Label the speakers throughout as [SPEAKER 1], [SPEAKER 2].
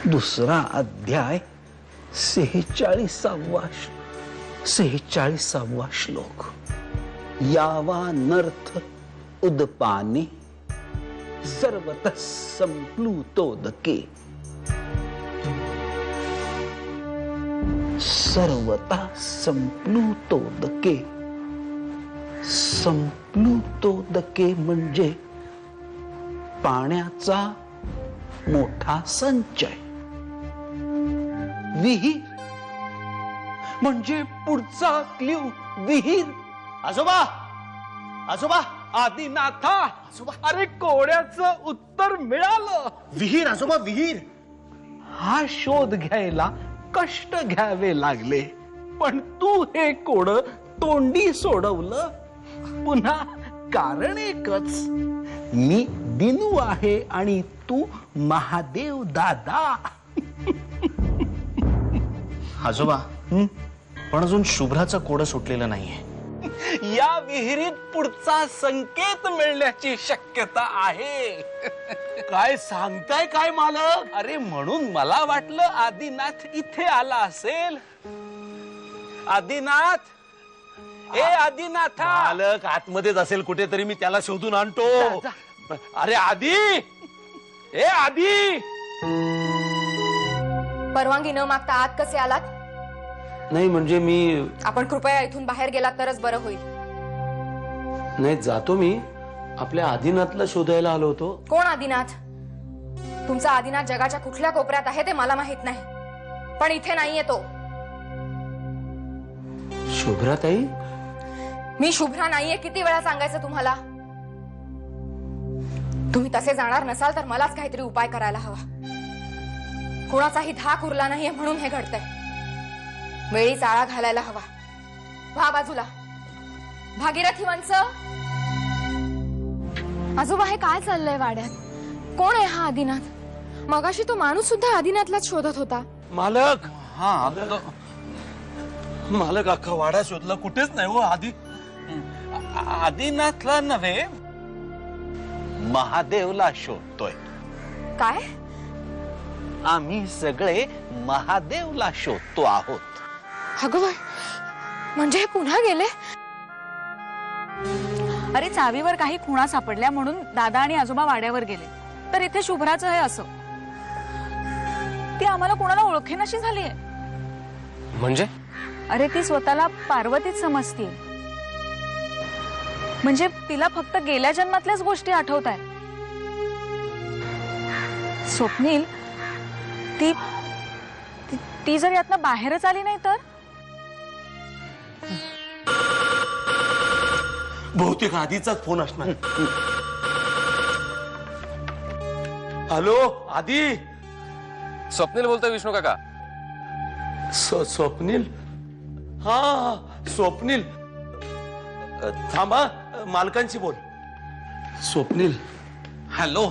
[SPEAKER 1] दुसरा अध्याय 46वा श्लोक। यावा नर्थ उदपाने सर्वतः संप्लुतोदके। सर्वतः संप्लुतोदके। संप्लुतोदके म्हणजे पाण्याचा मोठा संचय। विहीर म्हणजे पुढचा क्ल्यू विहीर।
[SPEAKER 2] आजोबा आजोबा
[SPEAKER 1] आदिनाथा, अरे कोड्याचं उत्तर मिळालं।
[SPEAKER 2] विहीर आजोबा विहीर।
[SPEAKER 1] हा शोध घ्यायला कष्ट घ्यावे लागले, पण तू हे कोड तोंडी सोडवलं। पुन्हा कारण एकच, मी दिनू आहे आणि तू महादेव दादा।
[SPEAKER 2] आजोबा पण अजून शुभ्राचं कोड सुटलेलं नाहीये।
[SPEAKER 1] या विहिरीत पुढचा संकेत मिळण्याची शक्यता आहे।
[SPEAKER 3] काय सांगताय काय मालक?
[SPEAKER 1] अरे म्हणून मला वाटलं आदिनाथ इथे आला असेल। आदिनाथ, ए आदिनाथा।
[SPEAKER 3] मालक आतमध्येच असेल कुठेतरी, मी त्याला शोधून आणतो।
[SPEAKER 1] जा,
[SPEAKER 3] अरे आदी, ए आदी।
[SPEAKER 4] परवानगी न मागता आत कसे आलात?
[SPEAKER 5] नाही म्हणजे मी
[SPEAKER 4] आपण कृपया इथून बाहेर गेलात तरच बरं होईल।
[SPEAKER 5] नाही जातो मी, आपल्या आदिनाथला शोधायला आलो होतो।
[SPEAKER 4] कोण आदिनाथ? तुमचा आदिनाथ जगाच्या कुठल्या कोपऱ्यात आहे ते मला माहित नाही, पण इथे नाहीये तो।
[SPEAKER 5] शुभ्राताई?
[SPEAKER 4] मी शुभ्रा नाहीये, किती वेळा सांगायचं तुम्हाला? तुम्ही तसे जाणार नसाल तर मलाच काहीतरी उपाय करायला हवा। कोणाचाही धाक उरला नाहीये म्हणून हे घडतंय। वेळीच आळा घालायला हवा। व्हा बाजूला। भागीरथी वंश, आजोबा हे काय चाललंय वाड्यात? कोण आहे हा आदिनाथ? मगाशी तो माणूस सुद्धा आदिनाथलाच शोधत होता।
[SPEAKER 3] मालक,
[SPEAKER 1] हा
[SPEAKER 3] मालक अख्खा वाडा शोधला, कुठेच नाही हो आदी।
[SPEAKER 1] आदिनाथला नव्हे, महादेवला शोधतोय।
[SPEAKER 4] काय?
[SPEAKER 1] आम्ही सगळे महादेवला शोधतो आहोत।
[SPEAKER 4] अगं म्हणजे हे पुन्हा गेले?
[SPEAKER 6] अरे चावीवर काही खुणा सापडल्या म्हणून दादा आणि आजोबा वाड्यावर गेले, तर इथे शुभ्राचं हे असं। ती आम्हाला कोणाला ओळखेनाशी झालीये।
[SPEAKER 3] म्हणजे?
[SPEAKER 6] अरे ती स्वतःला पार्वतीच समजते, म्हणजे तिला फक्त गेल्या जन्मातल्याच गोष्टी आठवत आहेत। स्वप्नील, ती जर यातनं बाहेरच आली नाही तर?
[SPEAKER 3] बहुतेक आधीचाच फोन असणार। हॅलो आदी।
[SPEAKER 7] स्वप्नील बोलतोय विष्णू काका।
[SPEAKER 3] स्वप्नील? हा स्वप्नील, थांबा मालकांशी बोल। स्वप्नील?
[SPEAKER 1] हॅलो,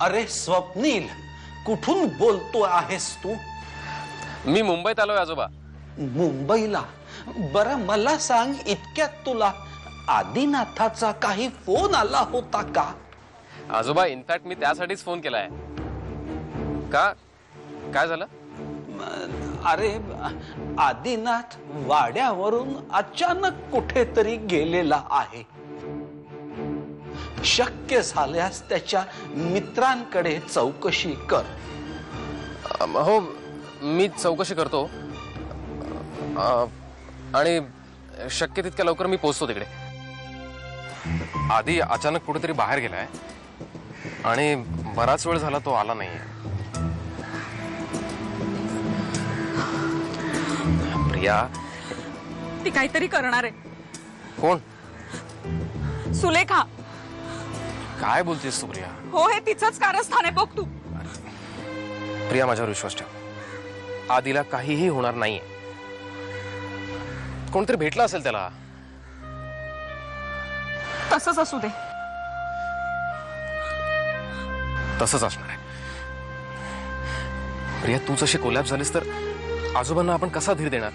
[SPEAKER 1] अरे स्वप्नील, कुठून बोलतो आहेस तू?
[SPEAKER 7] मी मुंबईत आलोय आजोबा।
[SPEAKER 1] मुंबईला? बरं मला सांग, इतक्यात तुला आदिनाथाचा काही फोन आला होता का?
[SPEAKER 7] आजोबा इनफॅक्ट मी त्यासाठीच फोन केलाय। का काय झालं?
[SPEAKER 1] अरे आदिनाथ वाड्यावरून अचानक कुठेतरी गेलेला आहे। शक्य झाल्यास त्याच्या मित्रांकडे चौकशी कर।
[SPEAKER 7] हो मी चौकशी करतो, आणि शक्य तितक्या लवकर मी पोहोचतो तिकडे। आधी अचानक कुठेतरी बाहेर गेलाय आणि बराच वेळ झाला तो आला नाहीये। प्रिया,
[SPEAKER 6] ती काहीतरी करणार आहे।
[SPEAKER 7] कोण?
[SPEAKER 6] सुलेखा।
[SPEAKER 7] काय बोलतेस तू प्रिया?
[SPEAKER 6] हो हे तिचंच कारस्थान आहे, बघ तू।
[SPEAKER 7] प्रिया माझ्यावर विश्वास ठेव, आधीला काहीही होणार नाहीये। कोणतरी भेटला असेल त्याला।
[SPEAKER 6] तसंच असू दे।
[SPEAKER 7] तसंच असणार आहे। प्रिया तूच अशी कोलॅप्स झालीस तर आजोबांना आपण कसा धीर देणार?